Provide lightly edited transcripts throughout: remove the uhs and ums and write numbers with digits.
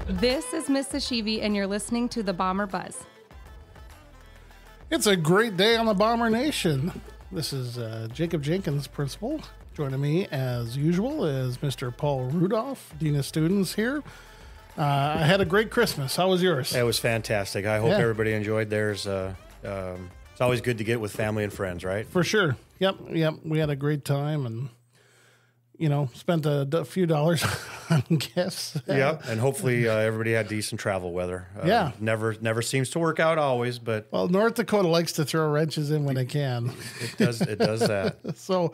This is Miss Sashivi, and you're listening to the Bomber Buzz. It's a great day on the Bomber Nation. This is Jacob Jenkins, principal. Joining me, as usual, is Mr. Paul Rudolph, Dean of Students here. I had a great Christmas. How was yours? It was fantastic. I hope everybody enjoyed theirs. It's always good to get with family and friends, right? For sure. Yep. We had a great time and, spent a few dollars on gifts. Yep, and hopefully everybody had decent travel weather. Never seems to work out always, but... Well, North Dakota likes to throw wrenches in when it can. It does that. So,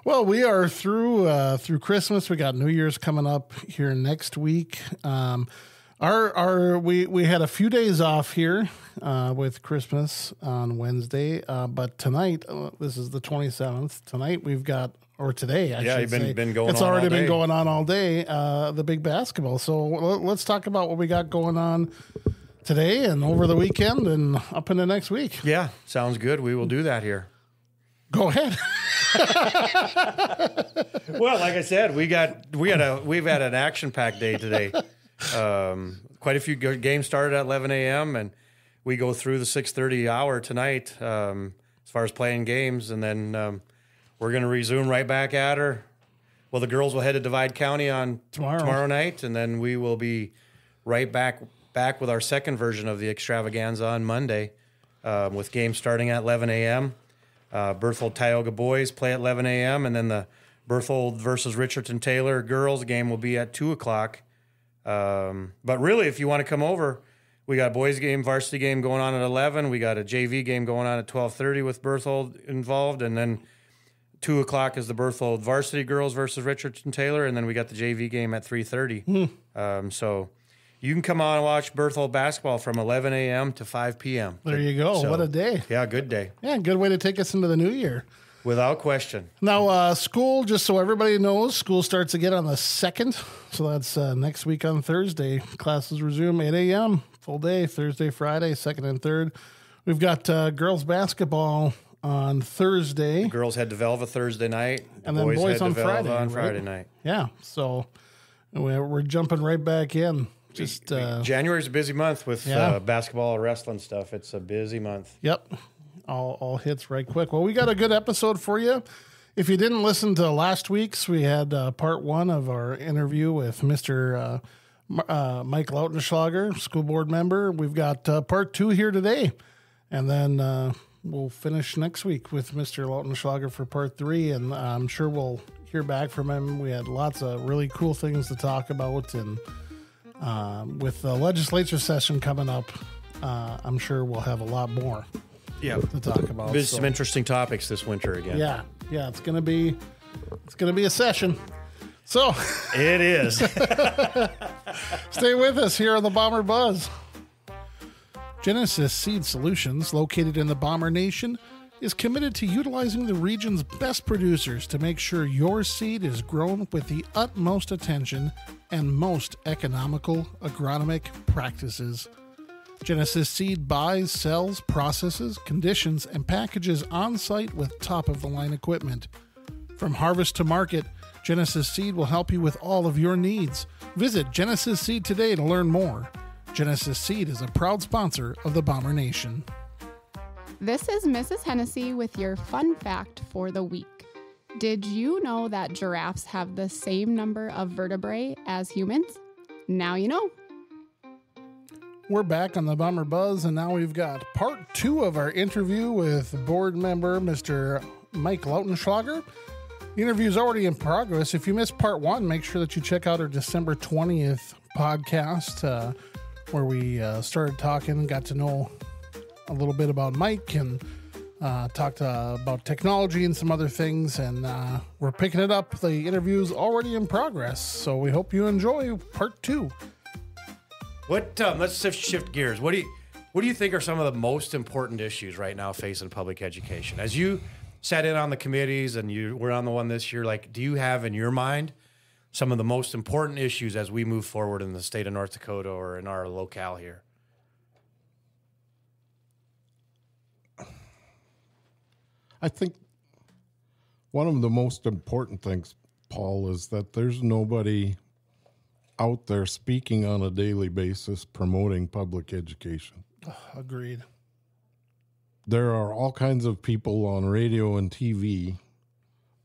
we are through Christmas. We got New Year's coming up here next week. We had a few days off here with Christmas on Wednesday, but tonight, this is the 27th. Tonight we've got, or today, I should say. Been going. It's already been going on all day. The big basketball. So let's talk about what we got going on today and over the weekend and up into next week. Yeah, sounds good. We will do that here. Go ahead. Well, like I said, we've had an action-packed day today. Quite a few games started at 11 a.m. and we go through the 6:30 hour tonight as far as playing games, and then we're going to resume right back at her. Well, the girls will head to Divide County on tomorrow night, and then we will be right back with our second version of the extravaganza on Monday with games starting at 11 a.m. Berthold Tioga boys play at 11 a.m., and then the Berthold versus Richardson Taylor girls game will be at 2 o'clock. But really, if you want to come over, we got a boys game, varsity game going on at 11. We got a JV game going on at 12:30 with Berthold involved. And then 2 o'clock is the Berthold varsity girls versus Richardson Taylor. And then we got the JV game at 3:30. So you can come on and watch Berthold basketball from 11 a.m. to 5 p.m. There you go. So, what a day. Yeah, good day. Yeah, good way to take us into the new year. Without question. Now, school, just so everybody knows, school starts again on the 2nd. So that's next week on Thursday. Classes resume 8 a.m. Full day, Thursday, Friday, 2nd and 3rd. We've got girls basketball on Thursday. The girls head to Velva Thursday night. And then boys on Friday. Friday night. Yeah, so we're jumping right back in. January's a busy month with basketball, wrestling stuff. It's a busy month. Yep. All hits right quick. Well, we got a good episode for you. If you didn't listen to last week's, we had part 1 of our interview with Mr. Mike Lautenschlager, school board member. We've got part 2 here today, and then we'll finish next week with Mr. Lautenschlager for part 3, and I'm sure we'll hear back from him. We had lots of really cool things to talk about, and with the legislature session coming up, I'm sure we'll have a lot more. Yeah, to talk about. Some interesting topics this winter again. Yeah, it's gonna be a session. So it is. Stay with us here on the Bomber Buzz. Genesis Seed Solutions, located in the Bomber Nation, is committed to utilizing the region's best producers to make sure your seed is grown with the utmost attention and most economical agronomic practices. Genesis Seed buys, sells, processes, conditions, and packages on-site with top-of-the-line equipment. From harvest to market, Genesis Seed will help you with all of your needs. Visit Genesis Seed today to learn more. Genesis Seed is a proud sponsor of the Bomber Nation. This is Mrs. Hennessy with your fun fact for the week. Did you know that giraffes have the same number of vertebrae as humans? Now you know. We're back on the Bomber Buzz, and now we've got part 2 of our interview with board member Mr. Mike Lautenschlager. The interview is already in progress. If you missed part 1, make sure that you check out our December 20th podcast where we started talking, got to know a little bit about Mike, and talked about technology and some other things, and we're picking it up. The interview is already in progress, so we hope you enjoy part 2. Let's shift gears. What do you think are some of the most important issues right now facing public education? As you sat in on the committees and you were on the one this year, do you have in your mind some of the most important issues as we move forward in the state of North Dakota or in our locale here? I think one of the most important things, Paul, is that there's nobody out there speaking on a daily basis promoting public education. Agreed. There are all kinds of people on radio and TV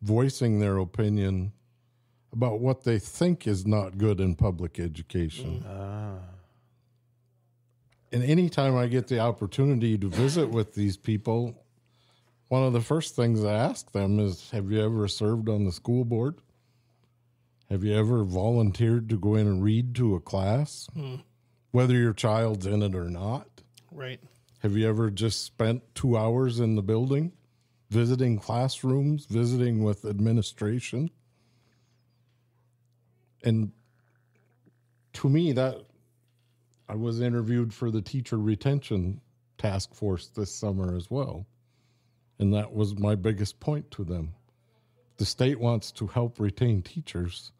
voicing their opinion about what they think is not good in public education. And anytime I get the opportunity to visit with these people, one of the first things I ask them is, have you ever served on the school board? Have you ever volunteered to go in and read to a class, whether your child's in it or not? Right. Have you ever just spent 2 hours in the building, visiting classrooms, visiting with administration? And to me, that I was interviewed for the teacher retention task force this summer as well. And that was my biggest point to them. The state wants to help retain teachers.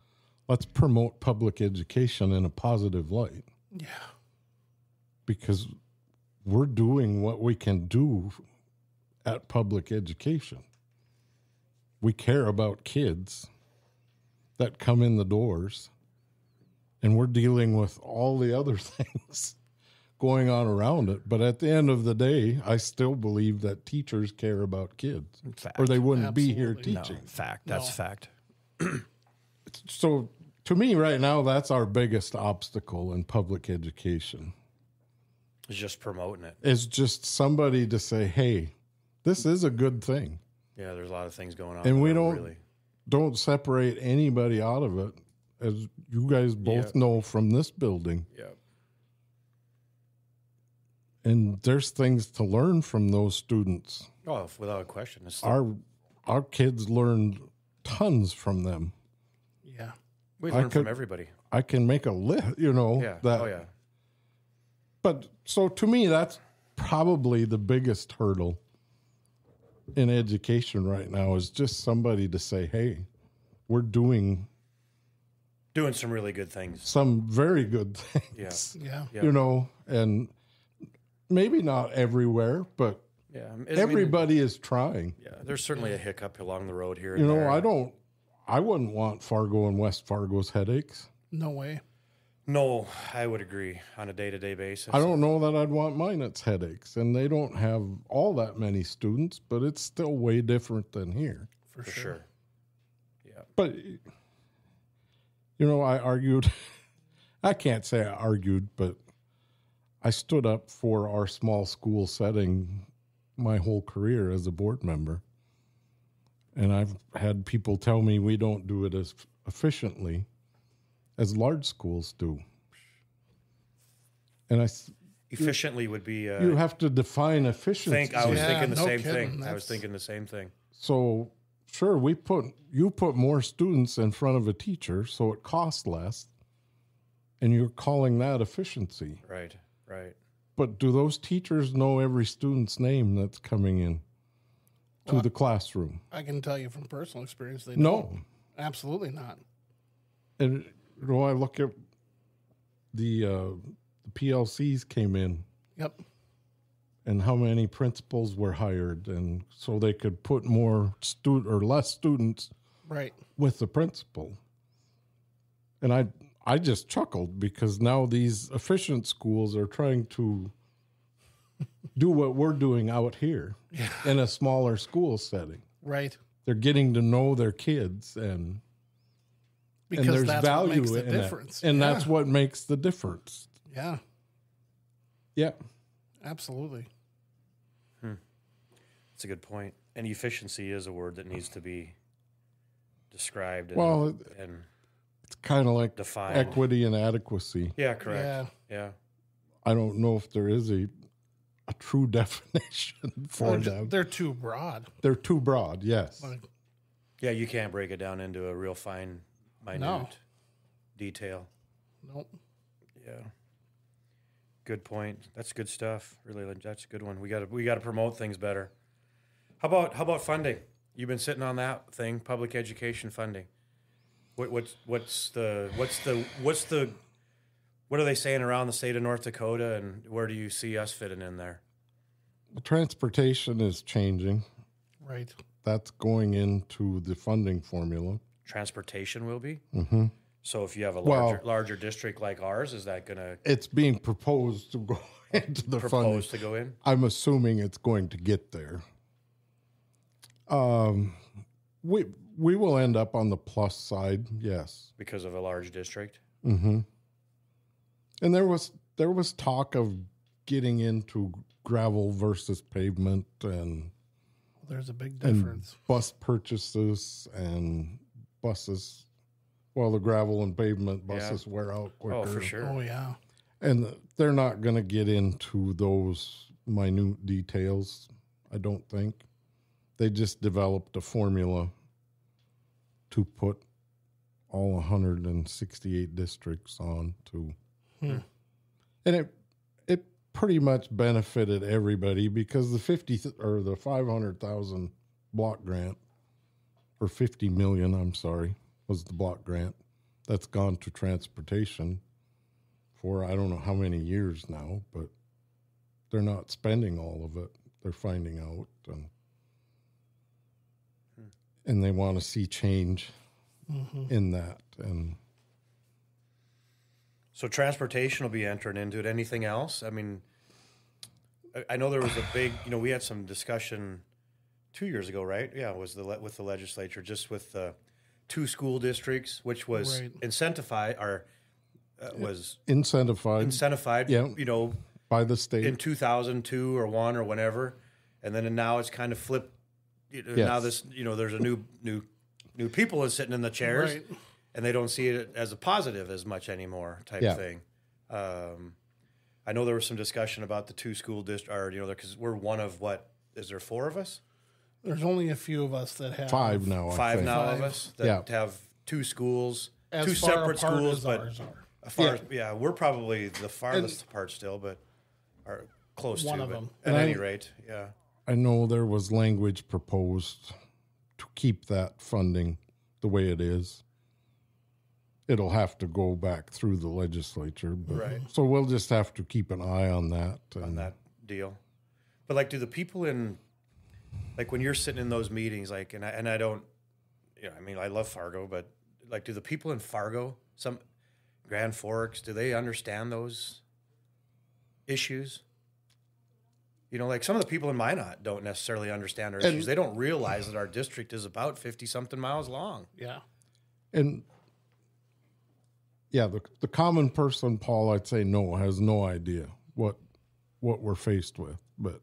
Let's promote public education in a positive light. Yeah. Because we're doing what we can do at public education. We care about kids that come in the doors, and we're dealing with all the other things going on around it. But at the end of the day, I still believe that teachers care about kids, Fact. or they wouldn't be here Absolutely. teaching. No, fact. That's fact. So to me right now, that's our biggest obstacle in public education. It's just promoting it. Is just somebody to say, hey, this is a good thing. Yeah, there's a lot of things going on. And that we are don't separate anybody out of it, as you guys both know from this building. Yeah. And there's things to learn from those students. Oh, without a question. It's Our kids learned tons from them. Yeah. we learn from everybody. I can make a list, Yeah. that. Oh, yeah. But so to me, that's probably the biggest hurdle in education right now, is just somebody to say, hey, we're doing Doing some really good things. some very good things. Yeah. Yeah. Yeah. And maybe not everywhere, but Yeah. everybody is trying. Yeah. There's certainly a hiccup along the road here. You and know, there. I wouldn't want Fargo and West Fargo's headaches. No way. No, I would agree on a day-to-day basis. I don't know that I'd want mine its headaches. And they don't have all that many students, but it's still way different than here. For For sure. sure. Yeah. But, I argued, I can't say I argued, but I stood up for our small school setting my whole career as a board member. And I've had people tell me we don't do it as efficiently as large schools do. And Efficiently would be. you have to define efficiency. I was Yeah, thinking the no same kidding. thing. I was That's- thinking the same thing. So sure, you put more students in front of a teacher, so it costs less, and you're calling that efficiency. Right. Right. But do those teachers know every student's name that's coming in to the classroom? I can tell you from personal experience, they No. don't. Absolutely not. And I look at the PLCs came in, Yep. and how many principals were hired, and so they could put more less students Right. with the principal. And I just chuckled, because now these efficient schools are trying to do what we're doing out here in a smaller school setting. Right. They're getting to know their kids, and Because there's that's value what makes the in difference. that. And Yeah. that's what makes the difference. Yeah. Yeah. Absolutely. That's a good point. And efficiency is a word that needs to be described. Well, and it's kind of like defined. equity and adequacy. Yeah, correct. Yeah. Yeah. I don't know if there is a true definition for them. They're too broad. They're too broad, yes. Like, Yeah, you can't break it down into a real fine, minute No. detail. nope. Yeah. Good point. That's good stuff. Really, that's a good one. We got to promote things better. How about funding? You've been sitting on that thing, public education funding. What are they saying around the state of North Dakota, and where do you see us fitting in there? Transportation is changing. Right. That's going into the funding formula. Transportation will be? Mm-hmm. So if you have a Well- larger district like ours, is that going to It's being proposed to go into the funding. propose to go in? I'm assuming it's going to get there. We will end up on the plus side, yes. Because of a large district? Mm-hmm. And there was talk of getting into gravel versus pavement and There's a big and difference. bus purchases and buses. Well, the gravel and pavement buses wear out quicker. Oh, for sure. Oh, yeah. And they're not going to get into those minute details, I don't think. They just developed a formula to put all 168 districts on to. And it pretty much benefited everybody because the 500,000 block grant, or 50 million, I'm sorry, was the block grant that's gone to transportation for I don't know how many years now, but they're not spending all of it. They're finding out, and they want to see change in that. And So transportation will be entering into it. Anything else? I mean, I know there was a big, we had some discussion 2 years ago, right? Yeah, it was with the legislature, just with the 2 school districts, which was Right. was incentivized incentivized, by the state. in 2002 or 1 or whenever. And then now it's kind of flipped. Now this, there's a new people is sitting in the chairs. Right. And they don't see it as a positive as much anymore, type thing. I know there was some discussion about the 2 school districts, because we're one of is there 4 of us? There's only a few of us that have 5 now. I 5 think. now 5. of us that have 2 schools, as 2 far separate apart schools, as but ours are. as far as, we're probably the farthest apart still, but are close One to of but them. At any rate, yeah. I know there was language proposed to keep that funding the way it is. It'll have to go back through the legislature, but Right. so we'll just have to keep an eye on that. On that deal. But do the people in, when you're sitting in those meetings, and I don't, I love Fargo, but do the people in Fargo, some Grand Forks, do they understand those issues? Some of the people in Minot don't necessarily understand our issues. They don't realize that our district is about 50-something miles long. Yeah. And the common person, Paul, I'd say has no idea what we're faced with. But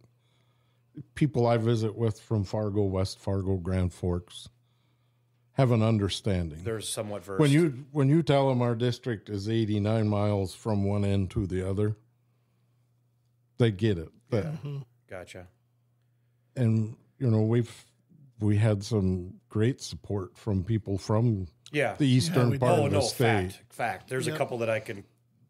people I visit with from Fargo, West Fargo, Grand Forks have an understanding. They're somewhat versed. When you tell them our district is 89 miles from one end to the other, they get it. Gotcha. And we had some great support from people from Yeah. the eastern we part did. of the state. Fact. There's a couple that I can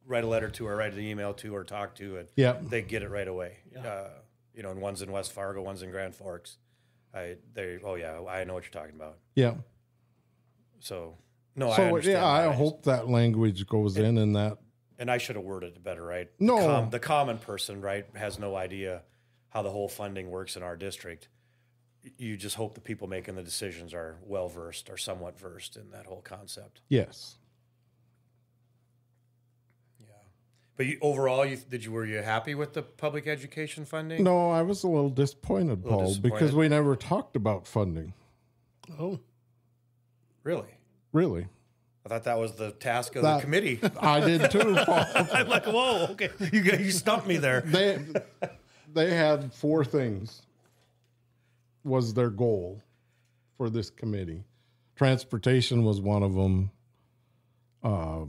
write a letter to or write an email to or talk to, and they get it right away. And one's in West Fargo, one's in Grand Forks. I know what you're talking about. Yeah. So I understand. I hope that language goes in and that. And I should have worded it better, right? No. The common person, right, has no idea how the whole funding works in our district. You just hope the people making the decisions are well versed or somewhat versed in that whole concept. Yes. Yeah. But overall, were you happy with the public education funding? No, I was a little disappointed, Paul, because we never talked about funding. Oh. Really? Really. I thought that was the task of the committee. I did too, Paul. I'm like, whoa, okay. You stumped me there. They had 4 things was their goal for this committee. Transportation was one of them. I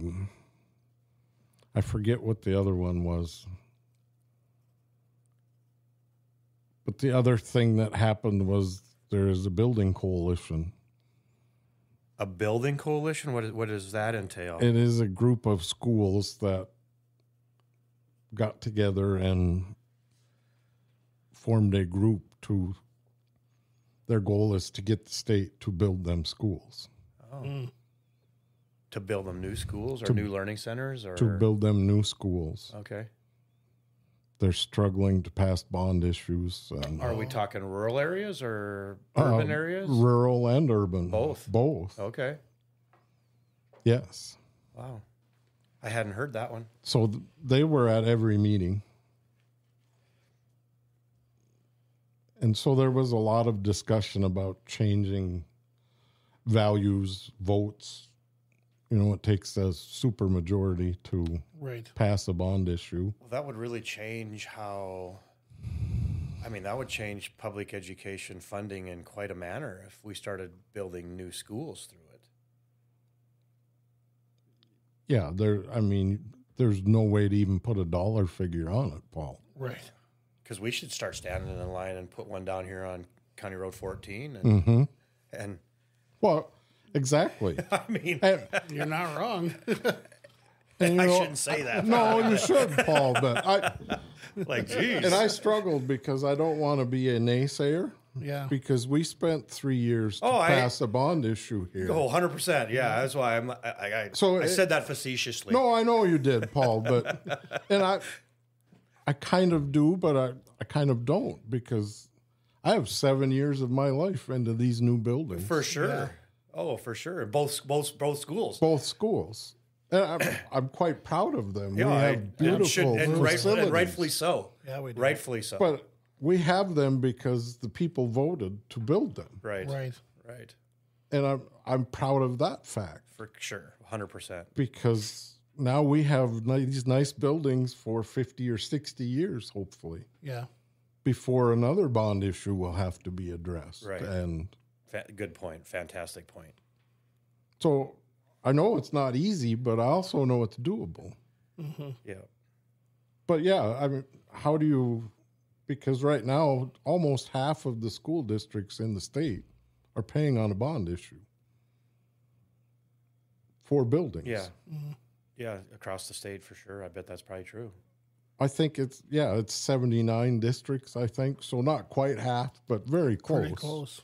forget what the other one was. But the other thing that happened was there is a building coalition. A building coalition? What does that entail? It is a group of schools that got together and formed a group to, their goal is to get the state to build them schools. Oh. To build them new schools or new learning centers? Or to build them new schools. Okay. They're struggling to pass bond issues. And, Are we talking rural areas or urban areas? rural and urban. Both. Okay. Yes. Wow. I hadn't heard that one. So they were at every meeting. And so there was a lot of discussion about changing values, votes. You know, it takes a supermajority to Right. pass a bond issue. Well, that would really change how. I mean, that would change public education funding in quite a manner if we started building new schools through it. Yeah, there's no way to even put a dollar figure on it, Paul. Right. Because we should start standing in line and put one down here on County Road 14. And Well, exactly. I mean, You're not wrong. And, you I know, shouldn't say that. No, you should, Paul. But Geez. I struggled because I don't want to be a naysayer. Yeah. Because we spent 3 years to pass a bond issue here. Oh, 100%. Yeah, that's why I said that facetiously. No, I know you did, Paul, but and I kind of do, but I kind of don't because I have 7 years of my life into these new buildings. For sure. Yeah. Oh, for sure. Both schools. Both schools. And I'm quite proud of them. Yeah, we have beautiful facilities. And rightfully so. Yeah, we do. Rightfully so. But we have them because the people voted to build them. Right. Right. And I'm proud of that fact. For sure. 100%. Because now we have these nice buildings for 50 or 60 years, hopefully. Yeah. Before another bond issue will have to be addressed. Right. And good point. Fantastic point. so I know it's not easy, but I also know it's doable. Mm-hmm. Yeah. But yeah, I mean, how do you, because right now almost half of the school districts in the state are paying on a bond issue for buildings. Yeah. Mm-hmm. Yeah, across the state for sure. I bet that's probably true. I think it's 79 districts, I think. So not quite half, but very close. Pretty close.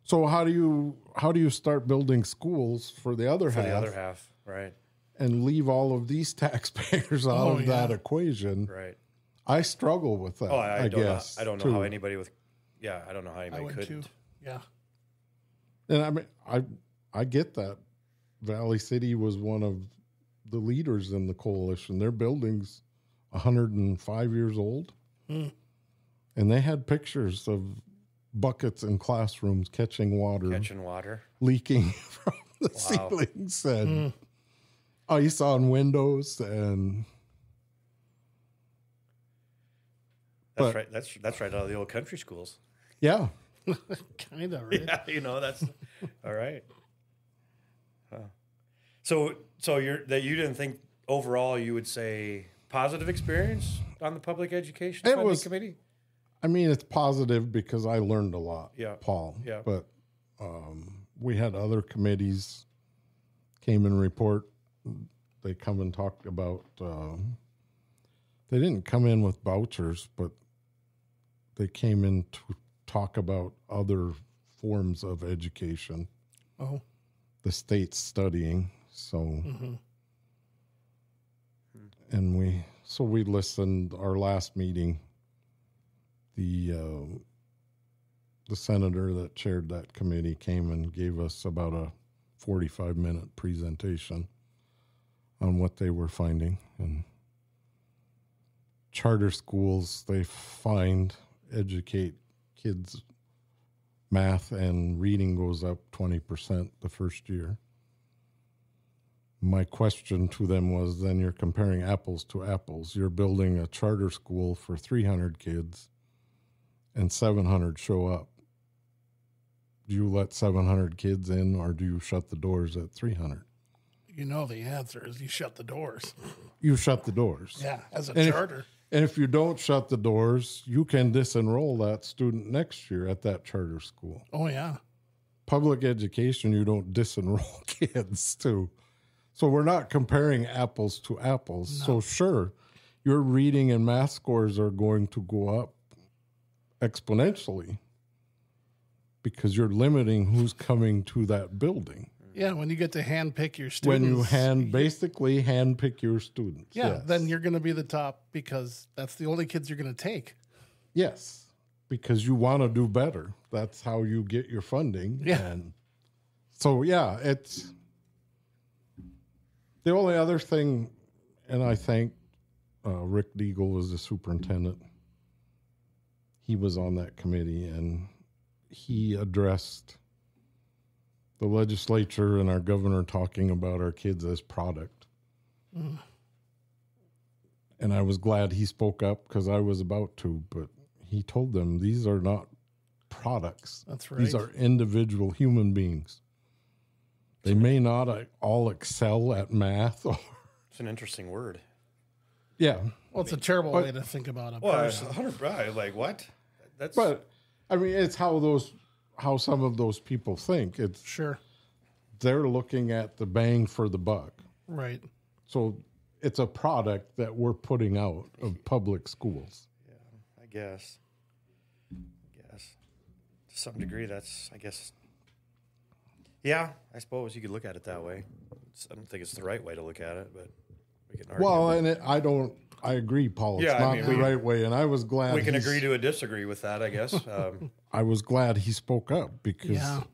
So how do you start building schools for the other half? For the other half, right. And leave all of these taxpayers out of that equation. Right. I struggle with that. Oh, I guess. I don't know how anybody I don't know how anybody would couldn't. too. Yeah. And I mean, I get that. Valley City was one of the leaders in the coalition. Their building's 105 years old. And they had pictures of buckets in classrooms catching water, leaking from the ceilings, and ice on windows, and that's right. That's right out of the old country schools. Yeah, Kind of, right? Yeah, that's all right. Huh. So you didn't think overall you would say positive experience on the public education funding committee? I mean, it's positive because I learned a lot, Paul. Yeah. But we had other committees came and report. They come and talked about, they didn't come in with vouchers, but they came in to talk about other forms of education. Oh. The state's studying. So, and we listened our last meeting. The senator that chaired that committee came and gave us about a 45-minute presentation on what they were finding. And charter schools, they educate kids. Math and reading goes up 20% the first year. My question to them was, then you're comparing apples to apples. You're building a charter school for 300 kids and 700 show up. Do you let 700 kids in, or do you shut the doors at 300? You know the answer is you shut the doors. You shut the doors. Yeah, as a charter. And if you don't shut the doors, you can disenroll that student next year at that charter school. Oh, yeah. Public education, you don't disenroll kids too. So we're not comparing apples to apples. No. So sure, your reading and math scores are going to go up exponentially because you're limiting who's coming to that building. Yeah, when you get to hand pick your students. When you basically hand pick your students. Yeah, yes. then you're going to be the top because that's the only kids you're going to take. Yes, because you want to do better. That's how you get your funding. Yeah. And so, yeah, it's the only other thing, and I thank Rick Deagle as the superintendent. He was on that committee, and he addressed the legislature and our governor talking about our kids as product. And I was glad he spoke up because I was about to, but he told them these are not products. That's right. These are individual human beings. They may not all excel at math. It's an interesting word. Yeah. Well, it's a terrible way to think about a Well, person. 100%. Like what? That's But I mean, it's how some of those people think. It's Sure. they're looking at the bang for the buck. Right. So it's a product that we're putting out of public schools. I guess. To some degree, that's, I guess. Yeah, I suppose you could look at it that way. I don't think it's the right way to look at it, but we can argue. Well, and I agree, Paul. It's Yeah, I not mean, the right way, and I was glad we can agree to disagree with that, I guess. I was glad he spoke up because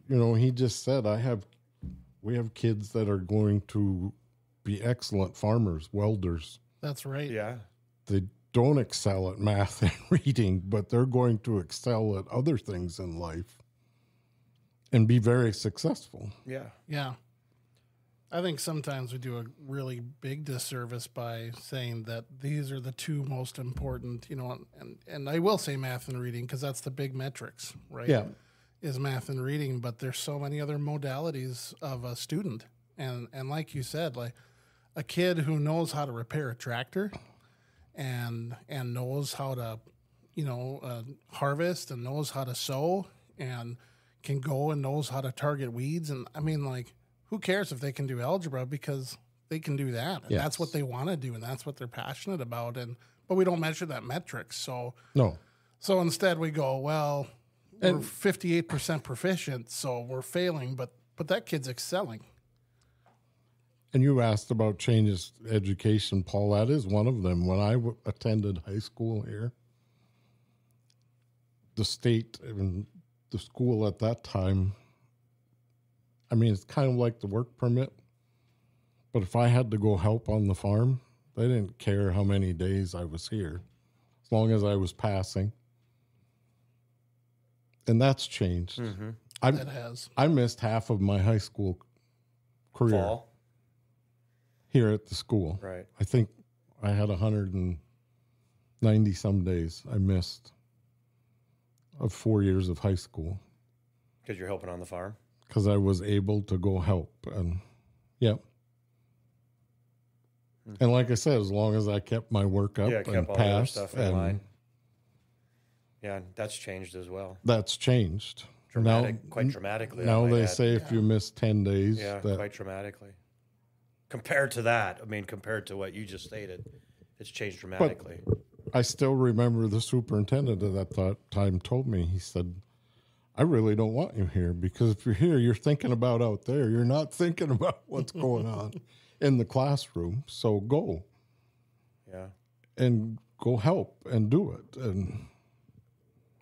Yeah. he just said we have kids that are going to be excellent farmers, welders. That's right. Yeah. They don't excel at math and reading, but they're going to excel at other things in life and be very successful. Yeah. Yeah. I think sometimes we do a really big disservice by saying that these are the two most important, and I will say math and reading because that's the big metrics, right? Yeah. Is math and reading, but there's so many other modalities of a student. And like you said, like a kid who knows how to repair a tractor and knows how to, harvest and knows how to sow and can go and knows how to target weeds. And I mean, like, who cares if they can do algebra because they can do that. And Yes. that's what they want to do. And that's what they're passionate about. But we don't measure that metrics. So instead we go, well, we're 58% proficient, so we're failing, but that kid's excelling. And you asked about changes to education, Paul. That is one of them. When I attended high school here, the state and the school at that time, I mean, it's kind of like the work permit. But if I had to go help on the farm, they didn't care how many days I was here, as long as I was passing. And that's changed. Mm-hmm. That has. I missed half of my high school career Fall. here at the school. Right. I think I had 190 some days I missed of 4 years of high school Because you're helping on the farm. because I was able to go help. And and like I said, as long as I kept my work up Yeah, kept and all the other passed, stuff in and line. Yeah, that's changed as well. that's changed. Quite dramatically. I Now might they add. say if you miss 10 days, Yeah, that quite dramatically. Compared to that, compared to what you just stated, it's changed dramatically. I still remember the superintendent at that time told me, he said, I really don't want you here because if you're here, you're thinking about out there. You're not thinking about what's going on in the classroom. So go Yeah. and go help and do it.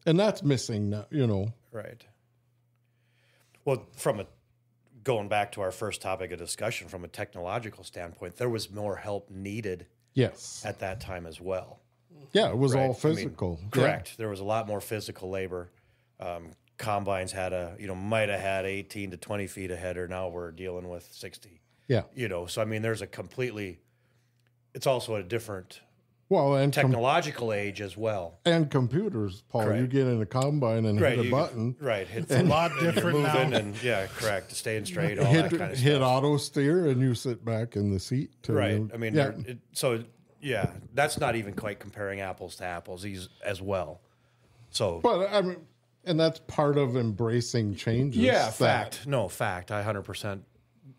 And that's missing now, Right. Well, going back to our first topic of discussion, from a technological standpoint, there was more help needed Yes. at that time as well. Yeah, it was Right. all physical. Correct. There was a lot more physical labor. Combines might have had 18 to 20 feet a header. Now we're dealing with 60. Yeah. So there's it's also a different Well, and technological age as well. and computers, Paul. Correct. You get in a combine and hit a button. Right. It's a lot different now. And correct. Staying straight, all that kind of Hit stuff. auto steer and you sit back in the seat. Right. Yeah. That's not even quite comparing apples to apples as well. So, But I mean, and that's part of embracing changes. yeah, that- fact. No, fact. I 100%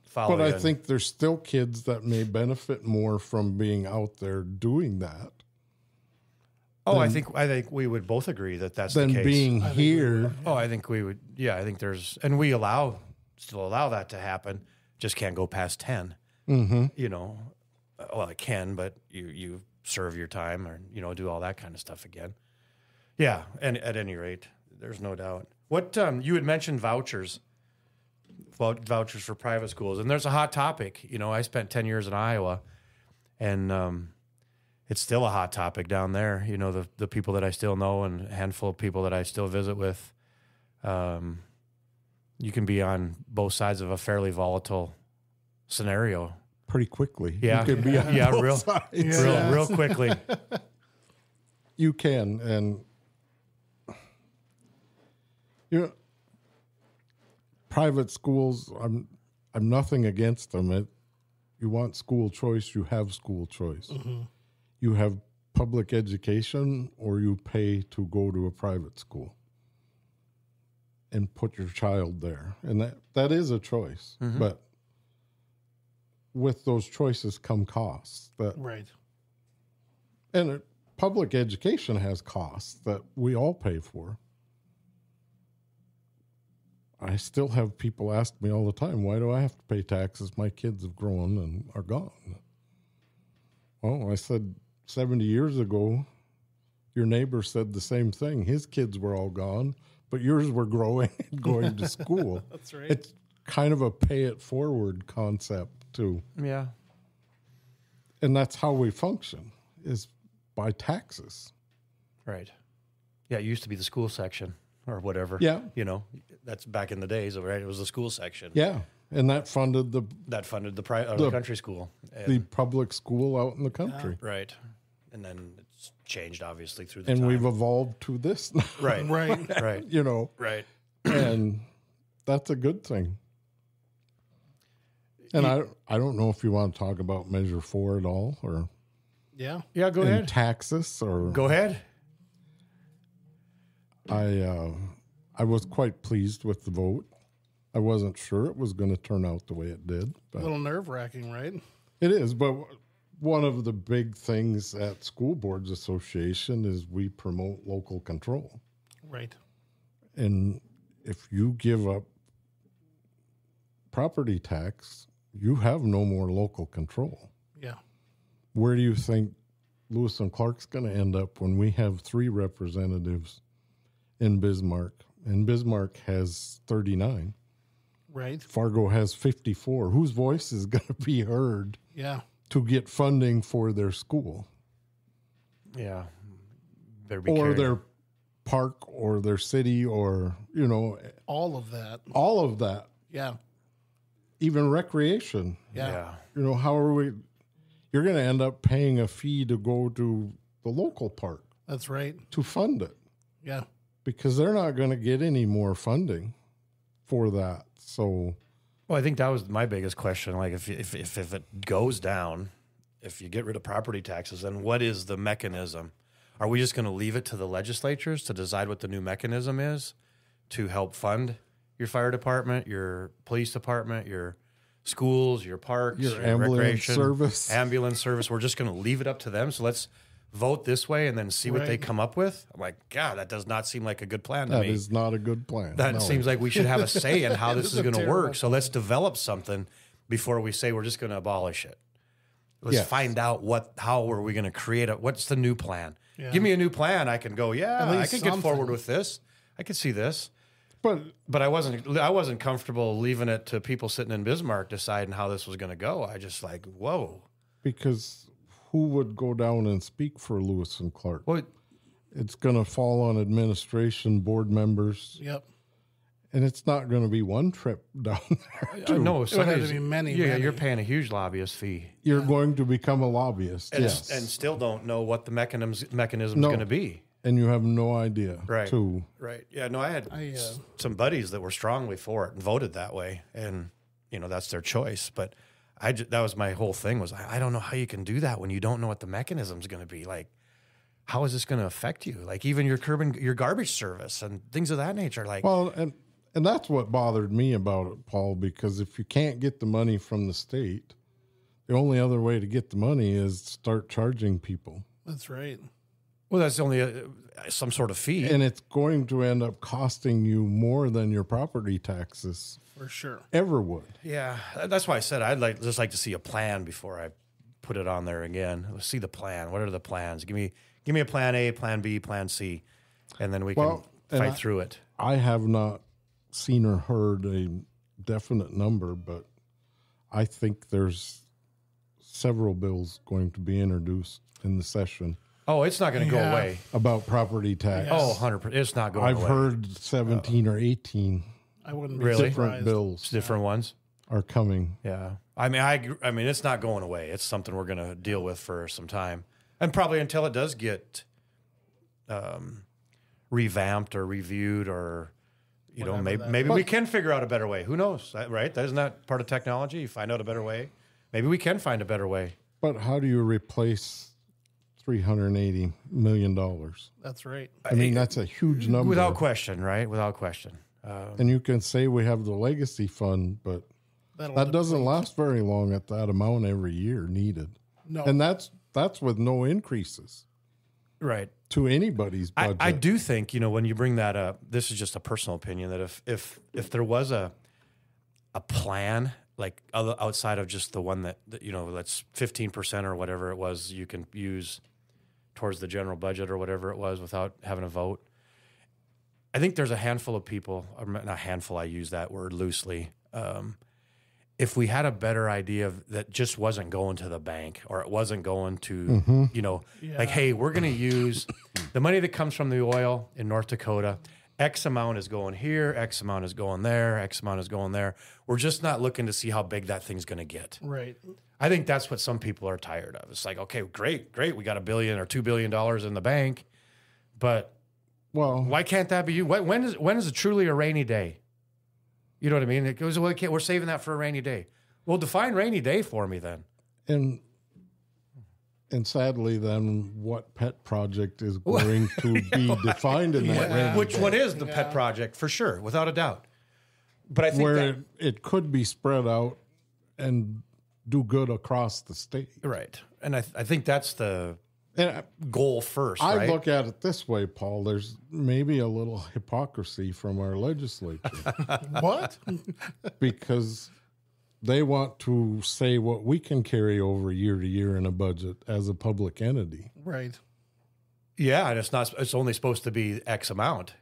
follow But I you. think there's still kids that may benefit more from being out there doing that I think we would both agree that that's than the case. being here. I think we would. Yeah, I think there's, and we allow still allow that to happen. Just can't go past 10. You know, well, it can, but you serve your time or, you know, do all that kind of stuff again. Yeah, and at any rate, there's no doubt. What you had mentioned vouchers for private schools, and there's a hot topic. You know, I spent 10 years in Iowa, and it's still a hot topic down there. You know, the people that I still know and a handful of people that I still visit with, you can be on both sides of a fairly volatile scenario. Pretty quickly. Yeah. You can be on both sides. Real quickly. You can, and you know, private schools, I'm nothing against them. You want school choice, you have school choice. You have public education, or you pay to go to a private school and put your child there. And that is a choice. But with those choices come costs. Right. And public education has costs that we all pay for. I still have people ask me all the time, why do I have to pay taxes? My kids have grown and are gone. Well, I said 70 years ago, your neighbor said the same thing. His kids were all gone, but yours were growing and going to school. That's right. It's kind of a pay it forward concept too. Yeah. And that's how we function, is by taxes. Right. Yeah, it used to be the school section or whatever. Yeah. You know, that's back in the days, right? It was the school section. Yeah. And that funded the country school. the public school out in the country. Right. And then it's changed, obviously, through the And time. we've evolved to this now. Right. Right. Right. You know, Right. and that's a good thing. And I don't know if you want to talk about Measure 4 at all, or Yeah. Yeah, go in ahead. taxes, or Go ahead. I was quite pleased with the vote. I wasn't sure it was going to turn out the way it did, A but little nerve-wracking, right? it is. But one of the big things at School Boards Association is we promote local control. Right. And if you give up property tax, you have no more local control. Yeah. Where do you think Lewis and Clark's going to end up when we have 3 representatives in Bismarck? And Bismarck has 39. Right. Fargo has 54. Whose voice is going to be heard Yeah. to get funding for their school Yeah. Better be or careful. their park or their city, or, you know, All of that. all of that, Yeah. even recreation. Yeah. Yeah. You know, how are we? You're going to end up paying a fee to go to the local park That's right. to fund it, Yeah. because they're not going to get any more funding for that. So, Well, I think that was my biggest question. Like, if it goes down, if you get rid of property taxes, then what is the mechanism? Are we just going to leave it to the legislatures to decide what the new mechanism is to help fund your fire department, your police department, your schools, your parks, Your ambulance recreation, service. ambulance service? We're just going to leave it up to them. So let's vote this way and then see what they Right. come up with. I'm like, God, that does not seem like a good plan to that me. is not a good plan. That No. seems like we should have a say in how this is going to terrible work. So let's develop something before we say we're just going to abolish it. Let's Yes. find out how are we going to create what's the new plan? Yeah. Give me a new plan. I can go, yeah, At I least can get forward something. with this. I can see this. But I wasn't comfortable leaving it to people sitting in Bismarck deciding how this was going to go. I just like, whoa. because who would go down and speak for Lewis and Clark? Well, It's going to fall on administration, board members, Yep. and it's not going to be one trip down there. too. no, would have to somebody's- be many, Yeah, many. you're paying a huge lobbyist fee. You're going to become a lobbyist, And, yes, and still don't know what the mechanism's No. going to be. and you have no idea, Right. too. Right. Yeah. No, I had I, some buddies that were strongly for it and voted that way, and that's their choice. But that was my whole thing was I don't know how you can do that when you don't know what the mechanism's going to be. Like, how is this going to affect you? Like even your your garbage service and things of that nature. Like, Well, and that's what bothered me about it, Paul, because if you can't get the money from the state, the only other way to get the money is start charging people. That's right. Well, that's only some sort of fee. And it's going to end up costing you more than your property taxes For sure. ever would. Yeah, that's why I said I'd just like to see a plan before I put it on there again. Let's see the plan. What are the plans? Give me a plan A, plan B, plan C, and then we can fight through it. I have not seen or heard a definite number, but I think there's several bills going to be introduced in the session Oh, it's not going to go away. about property tax. Oh, 100%. It's not going away. I've heard 17 or 18 I wouldn't be Really? different surprised. bills It's different ones. are coming. Yeah. I mean, it's not going away. It's something we're going to deal with for some time. And probably until it does get revamped or reviewed or, maybe we can figure out a better way. Who knows, right? Isn't that part of technology? You find out a better way. Maybe we can find a better way. But how do you replace $380 million? That's right. I mean, that's a huge number. Without question, right? Without question. And you can say we have the legacy fund, but that doesn't last very long at that amount every year needed. No. And that's with no increases Right. to anybody's budget. I do think, when you bring that up, this is just a personal opinion, that if there was a plan, like outside of just the one that that's 15% or whatever it was you can use towards the general budget or whatever it was without having a vote, I think there's a handful of people, or not a handful, I use that word loosely. If we had a better idea that just wasn't going to the bank, or it wasn't going to, like, hey, we're going to use the money that comes from the oil in North Dakota. X amount is going here, X amount is going there, X amount is going there. We're just not looking to see how big that thing's going to get. Right. I think that's what some people are tired of. It's like, okay, great. We got $1 billion or $2 billion in the bank, but why can't that be you? When is it truly a rainy day? You know what I mean? It goes, well, we're saving that for a rainy day. Well, define rainy day for me then. And sadly, then, what pet project is going to be defined in that range? Which one is the pet project, for sure, without a doubt. But I think where it could be spread out and do good across the state. Right. And I think that's the And goal first, I right? look at it this way, Paul. There's maybe a little hypocrisy from our legislature What? because they want to say what we can carry over year to year in a budget as a public entity. Right. Yeah, and it's only supposed to be X amount.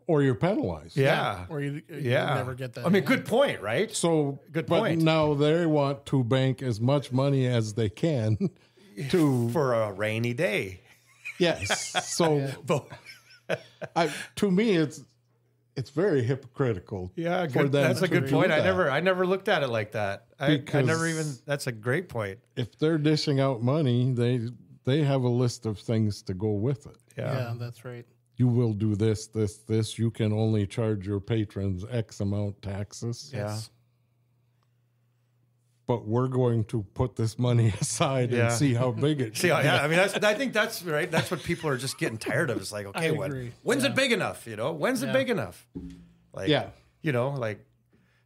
Or you're penalized. Yeah. Or you Yeah. never get that. I mean, good point, right? So, Good but point. now they want to bank as much money as they can to For a rainy day. yes. So But to me, it's very hypocritical. yeah, for good. them That's a to good do point. that. I never looked at it like that. I Because- never even. That's a great point. If they're dishing out money, they have a list of things to go with it. Yeah, that's right. You will do this, this, this. You can only charge your patrons X amount taxes. Yeah. But we're going to put this money aside Yeah. and see how big it See, can yeah, I mean, I think that's right. That's what people are just getting tired of. It's like, okay, agree. when's it big enough? When's it big enough? Like, Yeah. like,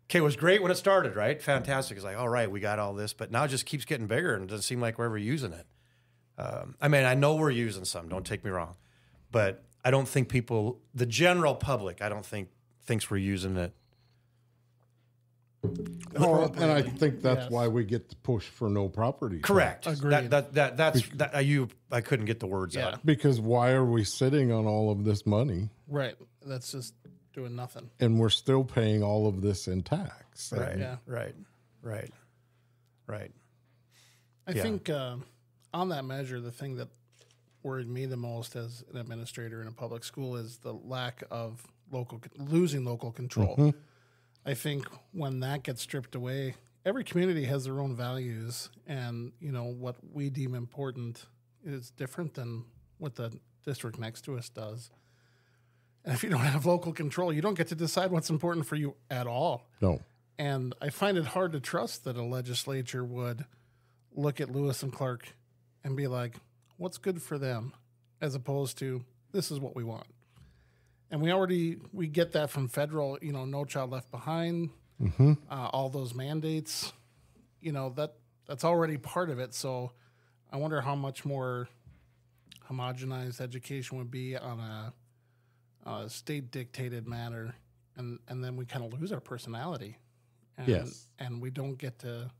okay, it was great when it started, right? Fantastic. It's like, all right, we got all this, but now it just keeps getting bigger and it doesn't seem like we're ever using it. I mean, I know we're using some, don't take me wrong, but I don't think the general public, I don't think thinks we're using it. Well, and I think that's Yes. why we get the push for no property. tax. Correct. Agreed. I couldn't get the words Yeah. out. Because why are we sitting on all of this money Right. That's just doing nothing. and we're still paying all of this in tax? Right. Yeah. Right. I think on that measure, the thing that worried me the most as an administrator in a public school is the lack of losing local control. I think when that gets stripped away, every community has their own values, and what we deem important is different than what the district next to us does. And if you don't have local control, you don't get to decide what's important for you at all. No. And I find it hard to trust that a legislature would look at Lewis and Clark and be like, what's good for them, as opposed to this is what we want. And we get that from federal, No Child Left Behind, all those mandates, that's already part of it. So I wonder how much more homogenized education would be on a state-dictated matter, and then we kind of lose our personality. And, Yes. And we don't get to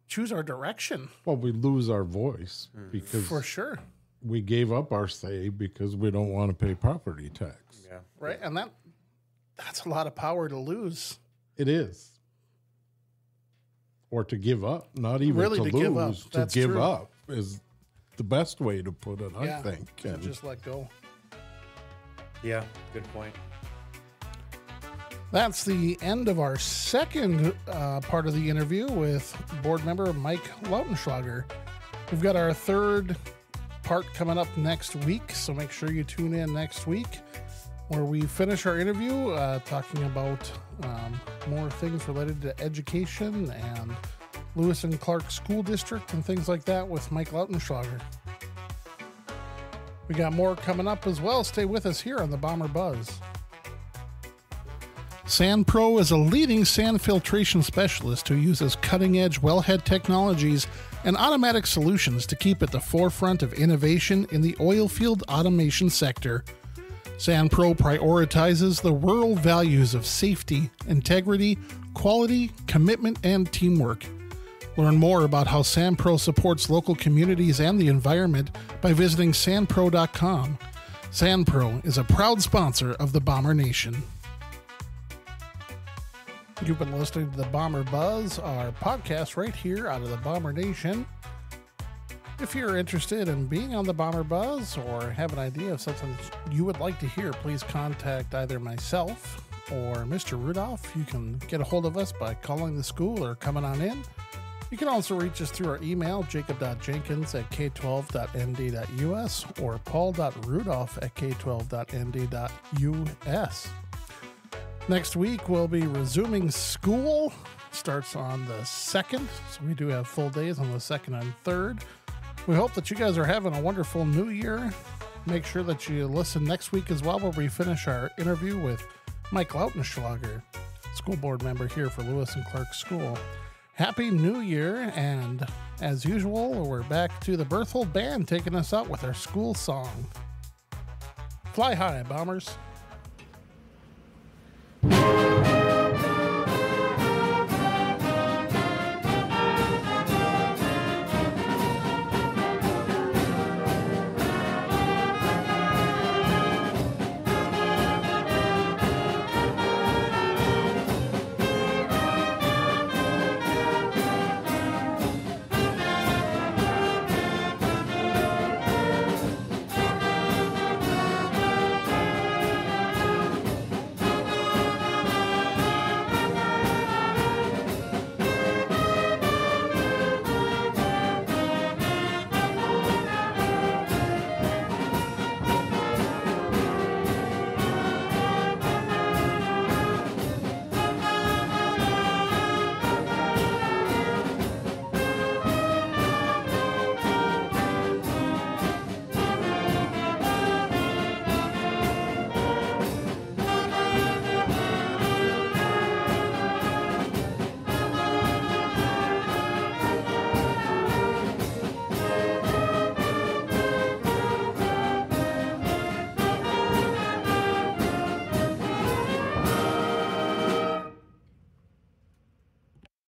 choose our direction. Well, we lose our voice because For sure. we gave up our say because we don't want to pay property tax. Yeah. Right? And that's a lot of power to lose. It is. Or to give up, not even Really to to give up. lose. To That's give true. up is the best way to put it, I think. To And just let go. Yeah. Good point. That's the end of our second part of the interview with board member Mike Lautenschlager. We've got our third part coming up next week, so make sure you tune in next week where we finish our interview talking about more things related to education and Lewis and Clark School District and things like that with Mike Lautenschlager. We got more coming up as well. Stay with us here on the Bomber Buzz. Sand Pro is a leading sand filtration specialist who uses cutting-edge wellhead technologies and automatic solutions to keep at the forefront of innovation in the oil field automation sector. Sand Pro prioritizes the rural values of safety, integrity, quality, commitment, and teamwork. Learn more about how Sand Pro supports local communities and the environment by visiting sandpro.com. Sand Pro is a proud sponsor of the Bomber Nation. You've been listening to the Bomber Buzz, our podcast right here out of the Bomber Nation. If you're interested in being on the Bomber Buzz or have an idea of something that you would like to hear, please contact either myself or Mr. Rudolph. You can get a hold of us by calling the school or coming on in. You can also reach us through our email, jacob.jenkins@k12.nd.us or paul.rudolph@k12.nd.us. Next week, we'll be resuming school. Starts on the 2nd, so we do have full days on the 2nd and 3rd. We hope that you guys are having a wonderful new year. Make sure that you listen next week as well, where we finish our interview with Mike Lautenschlager, school board member here for Lewis and Clark School. Happy New Year, and as usual, we're back to the Berthold Band taking us out with our school song. Fly high, Bombers.